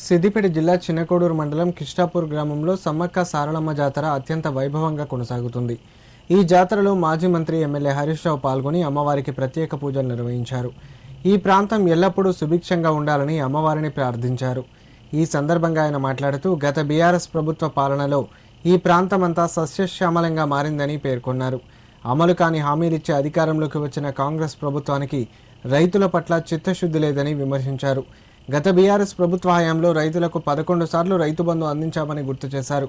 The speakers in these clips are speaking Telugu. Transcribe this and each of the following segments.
సిద్దిపేట జిల్లా చిన్నకోడూరు మండలం కిష్టాపూర్ గ్రామంలో సమ్మక్క సారలమ్మ జాతర అత్యంత వైభవంగా కొనసాగుతుంది. ఈ జాతరలో మాజీ మంత్రి ఎమ్మెల్యే హరీష్ రావు పాల్గొని అమ్మవారికి ప్రత్యేక పూజలు నిర్వహించారు. ఈ ప్రాంతం ఎల్లప్పుడూ సుభిక్షంగా ఉండాలని అమ్మవారిని ప్రార్థించారు. ఈ సందర్భంగా ఆయన మాట్లాడుతూ గత బీఆర్ఎస్ ప్రభుత్వ పాలనలో ఈ ప్రాంతమంతా సస్యశ్యామలంగా మారిందని పేర్కొన్నారు. అమలు కాని హామీలిచ్చే అధికారంలోకి వచ్చిన కాంగ్రెస్ ప్రభుత్వానికి రైతుల పట్ల చిత్తశుద్ధి లేదని విమర్శించారు. గత బీఆర్ఎస్ ప్రభుత్వ హయాంలో రైతులకు 11 సార్లు రైతు బంధు అందించామని గుర్తు చేశారు.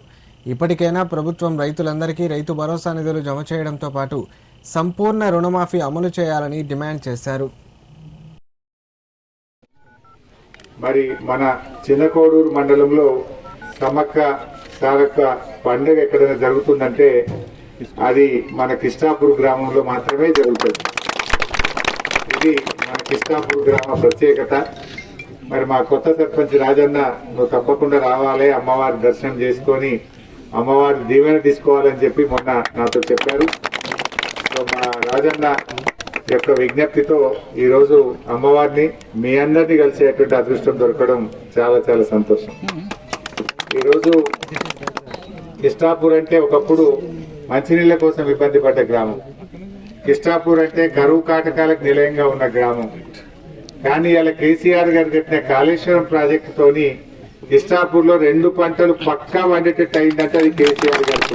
ఇప్పటికైనా ప్రభుత్వం రైతులందరికీ రైతు భరోసా నిధులు జమ చేయడంతో పాటు సంపూర్ణ రుణమాఫీ అమలు చేయాలని డిమాండ్ చేశారు. మరి మన చిన్నకోడూరు మండలంలో సమ్మక్క సారక్క పండుగ ఎక్కడైనా జరుగుతుందంటే అది మన కిష్టాపూర్ గ్రామంలో మాత్రమే జరుగుతుంది. ఇది మన కిష్టాపూర్ గ్రామ ప్రత్యేకత. మరి మా కొత్త సర్పంచ్ రాజన్న నువ్వు తప్పకుండా రావాలి, అమ్మవారి దర్శనం చేసుకొని అమ్మవారి దీవెన తీసుకోవాలని చెప్పి మొన్న నాతో చెప్పారు. సో మా రాజన్న యొక్క విజ్ఞప్తితో ఈరోజు అమ్మవారిని మీ అందరినీ కలిసేటువంటి అదృష్టం దొరకడం చాలా చాలా సంతోషం. ఈరోజు కిష్టాపూర్ అంటే ఒకప్పుడు మంచినీళ్ల కోసం ఇబ్బంది పడ్డ గ్రామం. కిష్టాపూర్ అంటే కరువు కాటకాలకు నిలయంగా ఉన్న గ్రామం. కానీ ఇలా కేసీఆర్ గారు కట్టిన కాళేశ్వరం ప్రాజెక్టుతోని కిష్టాపూర్ లో 2 పంటలు పక్కా వండేటట్టు అయిందంటే అది కేసీఆర్ గారు.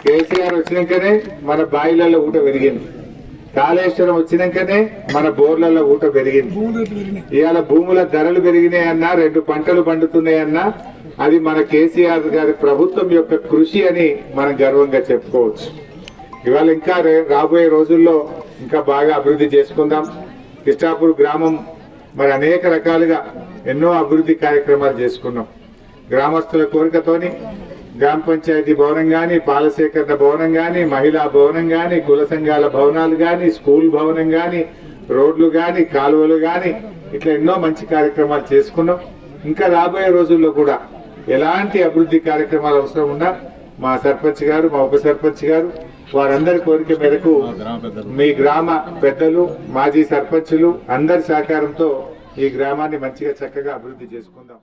కేసీఆర్ వచ్చినాకనే మన బాయిలలో ఊట పెరిగింది. కాళేశ్వరం వచ్చినాకనే మన బోర్లలో ఊట పెరిగింది. ఇవాళ భూముల ధరలు పెరిగినాయన్నా, 2 పంటలు పండుతున్నాయన్నా అది మన కేసీఆర్ గారి ప్రభుత్వం యొక్క కృషి అని మనం గర్వంగా చెప్పుకోవచ్చు. ఇవాళ ఇంకా రాబోయే రోజుల్లో ఇంకా బాగా అభివృద్ధి చేసుకుందాం. కిష్టాపూర్ గ్రామం మరి అనేక రకాలుగా ఎన్నో అభివృద్ధి కార్యక్రమాలు చేసుకున్నాం. గ్రామస్తుల కోరికతోని గ్రామ పంచాయతీ భవనం గాని, పాలసేకరణ భవనం గాని, మహిళా భవనం గాని, కుల సంఘాల భవనాలు గాని, స్కూల్ భవనం గాని, రోడ్లు గాని, కాలువలు గాని, ఇట్లా ఎన్నో మంచి కార్యక్రమాలు చేసుకున్నాం. ఇంకా రాబోయే రోజుల్లో కూడా ఎలాంటి అభివృద్ధి కార్యక్రమాలు అవసరం ఉన్నా మా సర్పంచ్ గారు, మా ఉప సర్పంచ్ గారు వారందరి కోరిక మేరకు మీ గ్రామ పెద్దలు, మాజీ సర్పంచులు అందరి సహకారంతో ఈ గ్రామాన్ని మంచిగా చక్కగా అభివృద్ధి చేసుకుందాం.